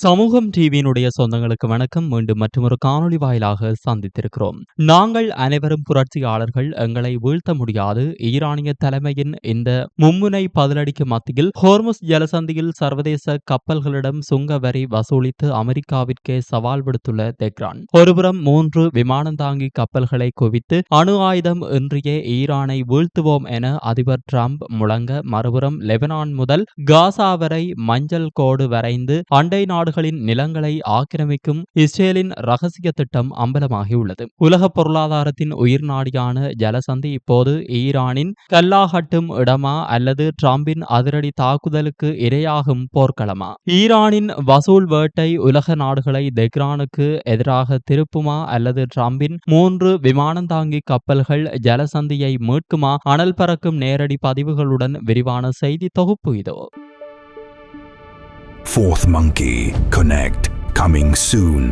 சமூகம் டிவியினுடைய சொந்தங்களுக்கு வணக்கம். மீண்டும் மற்றொரு காணொளி வாயிலாக சந்தித்திருக்கிறோம். நாங்கள் அனைவரும் புரட்சியாளர்கள், எங்களை வீழ்த்த முடியாது. ஈரானிய தலைமையின் இந்த மும்முனை பதிலடிக்கு மத்தியில் ஹோர்முஸ் ஜலசந்தியில் சர்வதேச கப்பல்களிடம் சுங்க வரி வசூலித்து அமெரிக்காவிற்கே சவால் விடுத்துள்ள தெஹ்ரான் ஒருபுறம் 3 விமானந்தாங்கி கப்பல்களை குவித்து அணு ஆயுதம் இன்றியே ஈரானை வீழ்த்துவோம் என அதிபர் டிரம்ப் முழங்க, மறுபுறம் லெபனான் முதல் காசா வரை மஞ்சள் கோடு வரைந்து அண்டை நாடுகளின் நிலங்களை ஆக்கிரமிக்கும் இஸ்ரேலின் ரகசிய திட்டம் அம்பலமாகியுள்ளது. உலக பொருளாதாரத்தின் உயிர் நாடியான ஜலசந்தி இப்போது ஈரானின் கல்லாகட்டும் இடமா அல்லது டிரம்பின் அதிரடி தாக்குதலுக்கு இரையாகும் போர்க்களமா? ஈரானின் வசூல் வேட்டை உலக நாடுகளை தெஹ்ரானுக்கு எதிராக திருப்புமா அல்லது டிரம்பின் 3 விமானந்தாங்கி கப்பல்கள் ஜலசந்தியை மீட்குமா? அனல் பறக்கும் நேரடி பதிவுகளுடன் விரிவான செய்தி தொகுப்பு இதோ. Fourth Monkey Connect coming soon.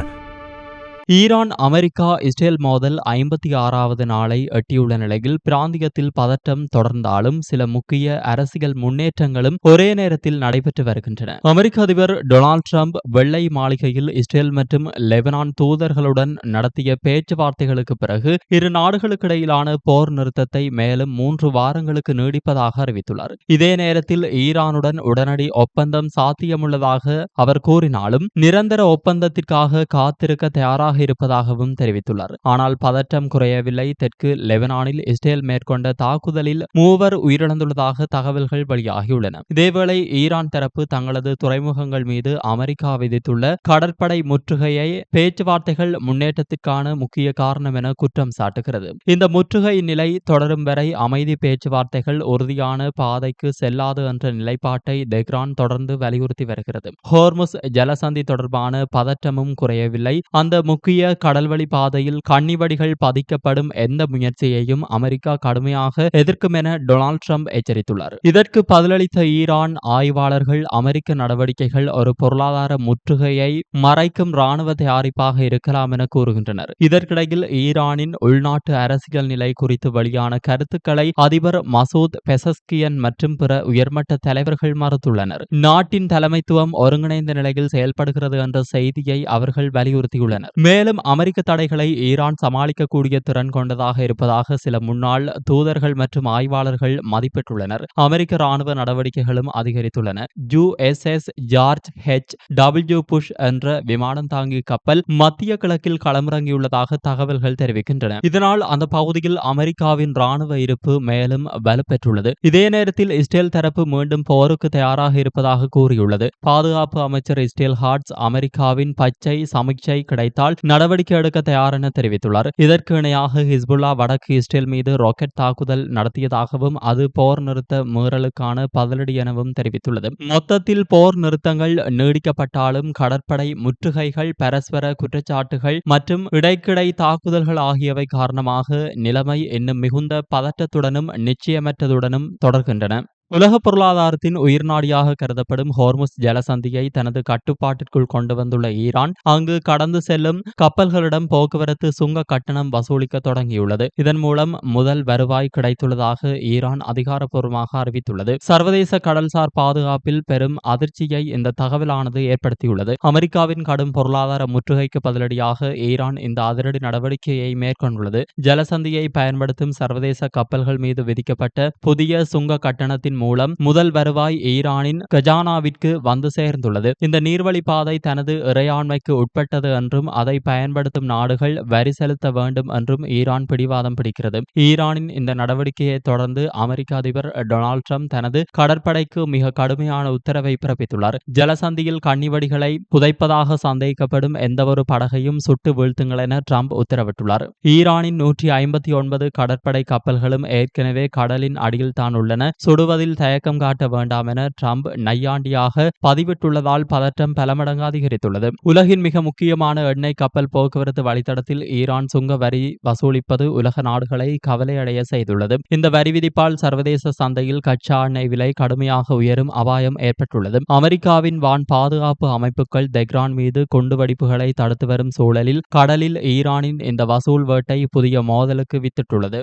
Iran America Israel மோதல் 56வது நாளை எட்டியுள்ள நிலையில் பிராந்தியத்தில் பதட்டம் தொடர்ந்தாலும் சில முக்கிய அரசியல் முன்னேற்றங்களும் ஒரே நேரத்தில் நடைபெற்று வருகின்றன. அமெரிக்க அதிபர் டொனால்ட் ட்ரம்ப் வெள்ளை மாளிகையில் இஸ்ரேல் மற்றும் லெபனான் தூதர்களுடன் நடத்திய பேச்சுவார்த்தைகளுக்கு பிறகு இரு நாடுகளுக்கிடையிலான போர் நிறுத்தத்தை மேலும் 3 வாரங்களுக்கு நீடிப்பதாக அறிவித்துள்ளார். இதே நேரத்தில் ஈரானுடன் உடனடி ஒப்பந்தம் சாத்தியமுள்ளதாக அவர் கூறினாலும் நிரந்தர ஒப்பந்தத்திற்காக காத்திருக்க தயாராக இருப்பதாகவும் தெரிவித்துள்ளார். ஆனால் பதற்றம் குறையவில்லை. தெற்கு லெபனானில் இஸ்ரேல் மேற்கொண்ட தாக்குதலில் 3 உயிரிழந்துள்ளதாக தகவல்கள் வெளியாகியுள்ளன. இதேவேளை ஈரான் தரப்பு தங்களது துறைமுகங்கள் மீது அமெரிக்கா விதித்துள்ள கடற்படை முற்றுகையை பேச்சுவார்த்தைகள் முன்னேற்றத்திற்கான முக்கிய காரணம் என குற்றம் சாட்டுகிறது. இந்த முற்றுகை நிலை தொடரும் வரை அமைதி பேச்சுவார்த்தைகள் உறுதியான பாதைக்கு செல்லாது என்ற நிலைப்பாட்டை தெஹ்ரான் தொடர்ந்து வலியுறுத்தி வருகிறது. ஹோர்முஸ் ஜலசந்தி தொடர்பான பதற்றமும் குறையவில்லை. அந்த முக்கிய கடல்வழி பாதையில் கண்ணிவடிகள் பதிக்கப்படும் எந்த முயற்சியையும் அமெரிக்கா கடுமையாக எதிர்க்கும் என டொனால்ட் ட்ரம்ப் எச்சரித்துள்ளார். இதற்கு பதிலளித்த ஈரான் ஆய்வாளர்கள் அமெரிக்க நடவடிக்கைகள் ஒரு பொருளாதார முற்றுகையை மறைக்கும் ராணுவ தயாரிப்பாக இருக்கலாம் என கூறுகின்றனர். இதற்கிடையில் ஈரானின் உள்நாட்டு அரசியல் நிலை குறித்து வெளியான கருத்துக்களை அதிபர் மசூத் பெசஸ்கியன் மற்றும் பிற உயர்மட்ட தலைவர்கள் மறுத்துள்ளனர். நாட்டின் தலைமைத்துவம் ஒருங்கிணைந்த நிலையில் செயல்படுகிறது என்ற செய்தியை அவர்கள் வலியுறுத்தியுள்ளனர். மேலும் அமெரிக்க தடைகளை ஈரான் சமாளிக்கக்கூடிய திறன் கொண்டதாக இருப்பதாக சில முன்னாள் தூதர்கள் மற்றும் ஆய்வாளர்கள் மதிப்பிட்டுள்ளனர். அமெரிக்க ராணுவ நடவடிக்கைகளும் அதிகரித்துள்ளன. USS George H.W. புஷ் என்ற விமானம் தாங்கி கப்பல் மத்திய கிழக்கில் களமிறங்கியுள்ளதாக தகவல்கள் தெரிவிக்கின்றன. இதனால் அந்த பகுதியில் அமெரிக்காவின் ராணுவ இருப்பு மேலும் வலுப்பெற்றுள்ளது. இதே நேரத்தில் இஸ்ரேல் தரப்பு மீண்டும் போருக்கு தயாராக இருப்பதாக கூறியுள்ளது. பாதுகாப்பு அமைச்சர் இஸ்ரேல் ஹாட்ஸ் அமெரிக்காவின் பச்சை சமிக்ஞை கிடைத்தால் நடவடிக்கை எடுக்க தயார் என தெரிவித்துள்ளார். இதற்கு இணையாக ஹிஸ்புல்லா வடக்கு இஸ்ரேல் மீது ராக்கெட் தாக்குதல் நடத்தியதாகவும் அது போர் நிறுத்த மீறலுக்கான பதிலடி எனவும் தெரிவித்துள்ளது. மொத்தத்தில் போர் நிறுத்தங்கள் நீடிக்கப்பட்டாலும் கடற்படை முற்றுகைகள், பரஸ்பர குற்றச்சாட்டுகள் மற்றும் இடைக்கிடை தாக்குதல்கள் ஆகியவை காரணமாக நிலைமை இன்னும் மிகுந்த பதட்டத்துடனும் நிச்சயமற்றதுடனும் தொடர்கின்றன. உலக பொருளாதாரத்தின் உயிர்நாடியாக கருதப்படும் ஹோர்முஸ் ஜலசந்தியை தனது கட்டுப்பாட்டிற்குள் கொண்டு வந்துள்ள ஈரான் அங்கு கடந்து செல்லும் கப்பல்களிடம் போக்குவரத்து சுங்க கட்டணம் வசூலிக்க தொடங்கியுள்ளது. இதன் மூலம் முதல் வருவாய் கிடைத்துள்ளதாக ஈரான் அதிகாரப்பூர்வமாக அறிவித்துள்ளது. சர்வதேச கடல்சார் பாதுகாப்பில் பெரும் அதிர்ச்சியை இந்த தகவலானது ஏற்படுத்தியுள்ளது. அமெரிக்காவின் கடும் பொருளாதார முற்றுகைக்கு பதிலடியாக ஈரான் இந்த அதிரடி நடவடிக்கையை மேற்கொண்டுள்ளது. ஜலசந்தியை பயன்படுத்தும் சர்வதேச கப்பல்கள் மீது விதிக்கப்பட்ட புதிய சுங்க கட்டணத்தின் மூலம் முதல் வருவாய் ஈரானின் கஜானாவிற்கு வந்து சேர்ந்துள்ளது. இந்த நீர்வழி பாதை தனது இறையாண்மைக்கு உட்பட்டது என்றும் அதை பயன்படுத்தும் நாடுகள் வரி செலுத்த வேண்டும் என்றும் ஈரான் பிடிவாதம் பிடிக்கிறது. ஈரானின் இந்த நடவடிக்கையை தொடர்ந்து அமெரிக்க அதிபர் டொனால்ட் ட்ரம்ப் தனது கடற்படைக்கு மிக கடுமையான உத்தரவை பிறப்பித்துள்ளார். ஜலசந்தியில் கண்ணிவடிகளை புதைப்பதாக சந்தேகிக்கப்படும் எந்தவொரு படகையும் சுட்டு வீழ்த்துங்கள் என ட்ரம்ப் உத்தரவிட்டுள்ளார். ஈரானின் 159 கடற்படை கப்பல்களும் ஏற்கனவே கடலின் அடியில் தான் உள்ளன. சுடுவதில் தயக்கம் காட்ட வேண்டாம் என ட்ரம்ப் நையாண்டியாக பதிவிட்டுள்ளதால் பதற்றம் பல மடங்கு அதிகரித்துள்ளது. உலகின் மிக முக்கியமான எண்ணெய் கப்பல் போக்குவரத்து வழித்தடத்தில் ஈரான் சுங்க வரி வசூலிப்பது உலக நாடுகளை கவலையடைய செய்துள்ளது. இந்த வரி விதிப்பால் சர்வதேச சந்தையில் கச்சா எண்ணெய் விலை கடுமையாக உயரும் அபாயம் ஏற்பட்டுள்ளது. அமெரிக்காவின் வான் பாதுகாப்பு அமைப்புகள் தெஹ்ரான் மீது குண்டுவெடிப்புகளை தடுத்து வரும் சூழலில் கடலில் ஈரானின் இந்த வசூல் வேட்டை புதிய மோதலுக்கு வித்திட்டுள்ளது.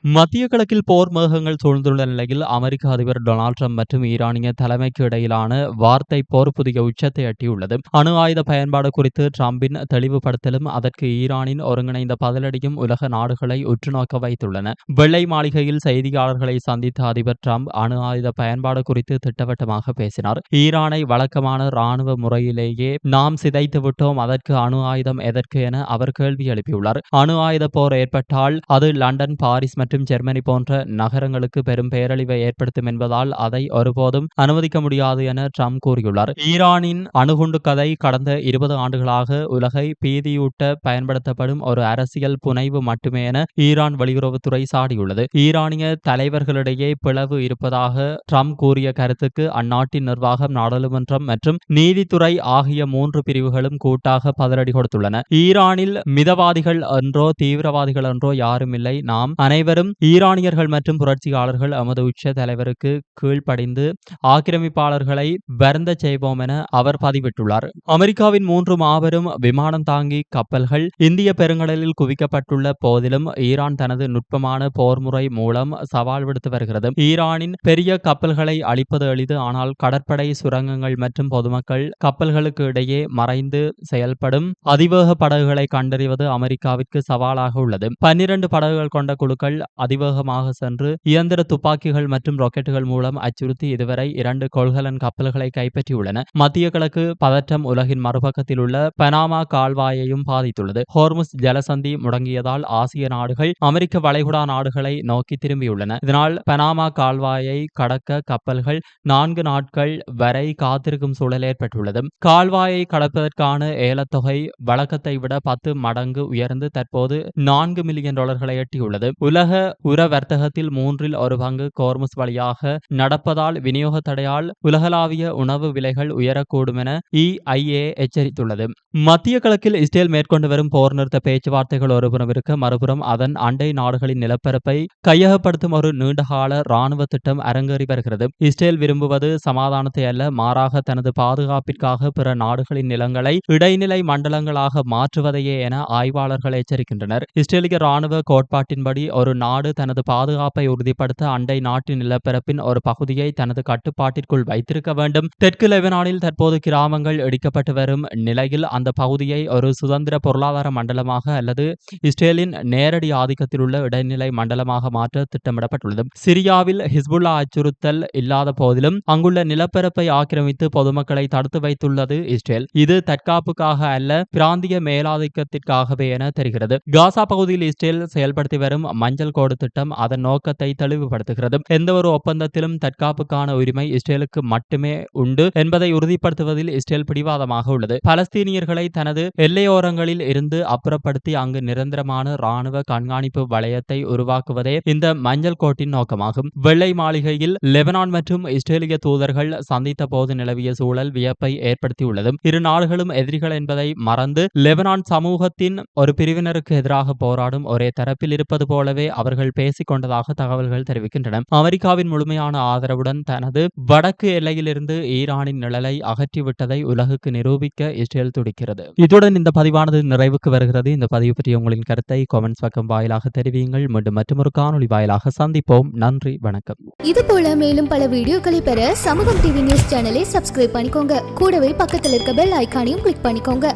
மத்திய கிழக்கில் போர் மேகங்கள் சூழ்ந்துள்ள நிலையில் அமெரிக்க அதிபர் டொனால்ட் ட்ரம்ப் மற்றும் ஈரானிய தலைமைக்கு இடையிலான வார்த்தை போர் புதிய உச்சத்தை எட்டியுள்ளது. அணு ஆயுத பயன்பாடு குறித்து ட்ரம்பின் தெளிவுபடுத்தலும் அதற்கு ஈரானின் ஒருங்கிணைந்த பதிலடியும் உலக நாடுகளை உற்றுநோக்க வைத்துள்ளன. வெள்ளை மாளிகையில் செய்தியாளர்களை சந்தித்த அதிபர் ட்ரம்ப் அணு ஆயுத பயன்பாடு குறித்து திட்டவட்டமாக பேசினார். ஈரானை வழக்கமான ராணுவ முறையிலேயே நாம் சிதைத்து விட்டோம், அதற்கு அணு ஆயுதம் எதற்கு என அவர் கேள்வி எழுப்பியுள்ளார். அணு ஆயுத போர் ஏற்பட்டால் அது லண்டன், பாரிஸ் மற்றும் ஜெர்மனி போன்ற நகரங்களுக்கு பெரும் பேரழிவை ஏற்படுத்தும் என்பதால் அதை ஒருபோதும் அனுமதிக்க முடியாது என ட்ரம்ப் கூறியுள்ளார். ஈரானின் அணுகுண்டு கதை கடந்த 20 ஆண்டுகளாக உலகை பீதியூட்ட பயன்படுத்தப்படும் ஒரு அரசியல் புனைவு மட்டுமே என ஈரான் வெளியுறவுத்துறை சாடியுள்ளது. ஈரானிய தலைவர்களிடையே பிளவு இருப்பதாக ட்ரம்ப் கூறிய கருத்துக்கு அந்நாட்டின் நிர்வாகம், நாடாளுமன்றம் மற்றும் நீதித்துறை ஆகிய 3 பிரிவுகளும் கூட்டாக பதிலடி கொடுத்துள்ளன. ஈரானில் மிதவாதிகள் என்றோ தீவிரவாதிகள் என்றோ யாரும் இல்லை, நாம் அனைவரும் ஈரானியர்கள் மற்றும் புரட்சியாளர்கள் எமது உச்ச தலைவருக்கு கீழ்ப்படிந்து ஆக்கிரமிப்பாளர்களை வருந்த செய்வோம் என அவர் பதிவிட்டுள்ளார். அமெரிக்காவின் 3 மாபெரும் விமானம் தாங்கி கப்பல்கள் இந்திய பெருங்கடலில் குவிக்கப்பட்டுள்ள போதிலும் ஈரான் தனது நுட்பமான போர் முறை மூலம் சவால் விடுத்து வருகிறது. ஈரானின் பெரிய கப்பல்களை அழிப்பது எளிது, ஆனால் கடற்படை சுரங்கங்கள் மற்றும் பொதுமக்கள் கப்பல்களுக்கு இடையே மறைந்து செயல்படும் அதிவேக படகுகளை கண்டறிவது அமெரிக்காவிற்கு சவாலாக உள்ளது. 12 படகுகள் கொண்ட குழுக்கள் அதிவேகமாக சென்று இயந்திர துப்பாக்கிகள் மற்றும் ராக்கெட்டுகள் மூலம் அச்சுறுத்தி இதுவரை 2 கொள்கலன் கப்பல்களை கைப்பற்றியுள்ளன. மத்திய கிழக்கு பதற்றம் உலகின் மறுபக்கத்தில் உள்ள பனாமா கால்வாயையும் பாதித்துள்ளது. ஹோர்முஸ் ஜலசந்தி முடங்கியதால் ஆசிய நாடுகள் அமெரிக்க வளைகுடா நாடுகளை நோக்கி திரும்பியுள்ளன. இதனால் பனாமா கால்வாயை கடக்க கப்பல்கள் 4 நாட்கள் வரை காத்திருக்கும் சூழல் ஏற்பட்டுள்ளது. கால்வாயை கடப்பதற்கான ஏலத்தொகை வழக்கத்தை விட 10 மடங்கு உயர்ந்து தற்போது $4 மில்லியன் எட்டியுள்ளது. உலக உர வர்த்தகத்தில் 1/3 பங்கு ஹோர்முஸ் வழியாக நடப்பதால் விநியோக தடையால் உலகளாவிய உணவு விலைகள் உயரக்கூடும் என EIA எச்சரித்துள்ளது. மத்திய கிழக்கில் இஸ்ரேல் மேற்கொண்டு வரும் போர் நிறுத்த பேச்சுவார்த்தைகள் ஒருபுறம் இருக்க, மறுபுறம் அதன் அண்டை நாடுகளின் நிலப்பரப்பை கையகப்படுத்தும் ஒரு நீண்டகால ராணுவ திட்டம் அரங்கேறி வருகிறது. இஸ்ரேல் விரும்புவது சமாதானத்தை அல்ல, மாறாக தனது பாதுகாப்பிற்காக பிற நாடுகளின் நிலங்களை இடைநிலை மண்டலங்களாக மாற்றுவதையே என ஆய்வாளர்கள் எச்சரிக்கின்றனர். இஸ்ரேலிய ராணுவ கோட்பாட்டின்படி ஒரு நாடு தனது பாதுகாப்பை உறுதிப்படுத்த அண்டை நாட்டின் நிலப்பரப்பின் ஒரு பகுதியை தனது கட்டுப்பாட்டிற்குள் வைத்திருக்க வேண்டும். தெற்கு லெபனானில் தற்போது கிராமங்கள் இடிக்கப்பட்டு வரும் நிலையில் அந்த பகுதியை ஒரு சுதந்திர பொருளாதார மண்டலமாக அல்லது இஸ்ரேலின் நேரடி ஆதிக்கத்தில் உள்ள இடைநிலை மண்டலமாக மாற்ற திட்டமிடப்பட்டுள்ளது. சிரியாவில் ஹிஸ்புல்லா அச்சுறுத்தல் இல்லாத போதிலும் அங்குள்ள நிலப்பரப்பை ஆக்கிரமித்து பொதுமக்களை தடுத்து வைத்துள்ளது இஸ்ரேல். இது தற்காப்புக்காக அல்ல, பிராந்திய மேலாதிக்கத்திற்காகவே என தெரிகிறது. காசா பகுதியில் இஸ்ரேல் செயல்படுத்தி வரும் மஞ்சள் கோடு திட்டம் அதன் நோக்கத்தை தெளிவுபடுத்துகிறது. எந்தவொரு ஒப்பந்தத்திலும் தற்காப்புக்கான உரிமை இஸ்ரேலுக்கு மட்டுமே உண்டு என்பதை உறுதிப்படுத்துவதில் இஸ்ரேல் பிடிவாதமாக உள்ளது. பலஸ்தீனியர்களை தனது எல்லையோரங்களில் இருந்து அப்புறப்படுத்தி அங்கு நிரந்தரமான ராணுவ கண்காணிப்பு வளையத்தை உருவாக்குவதே இந்த மஞ்சள் கோட்டின் நோக்கமாகும். வெள்ளை மாளிகையில் லெபனான் மற்றும் இஸ்ரேலிய தூதர்கள் சந்தித்த போது நிலவிய சூழல் வியப்பை ஏற்படுத்தியுள்ளது. இரு நாடுகளும் எதிரிகள் என்பதை மறந்து லெபனான் சமூகத்தின் ஒரு பிரிவினருக்கு எதிராக போராடும் ஒரே தரப்பில் இருப்பது போலவே அவர்கள் பேசிக் கொண்டதாக தகவல்கள் தெரிவிக்கின்றன. அமெரிக்காவின் முழுமையான ஆதரவுடன் தனது வடக்கு எல்லையிலிருந்து ஈரானின் நிழலை அகற்றிவிட்டதை உலகுக்கு நிரூபிக்க இஸ்ரேல் துடிக்கிறது. இத்துடன் இந்த பதிவானது நிறைவுக்கு வருகிறது. இந்த பதிவு பற்றிய உங்களின் கருத்தை கமெண்ட்ஸ் பக்கம் வாயிலாக தெரிவியுங்கள். மீண்டும் மற்றொரு காணொலி வாயிலாக சந்திப்போம். நன்றி, வணக்கம். இது போல மேலும் பல வீடியோக்களை பெற சமூகம் டிவி நியூஸ் சேனலை சப்ஸ்கிரைப் பண்ணிக்கோங்க. கூடவே பக்கத்தில் இருக்க பெல் ஐகானையும் கிளிக் பண்ணிக்கோங்க.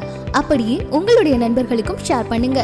அப்படியே உங்களுடைய நண்பர்களுக்கும் ஷேர் பண்ணுங்க.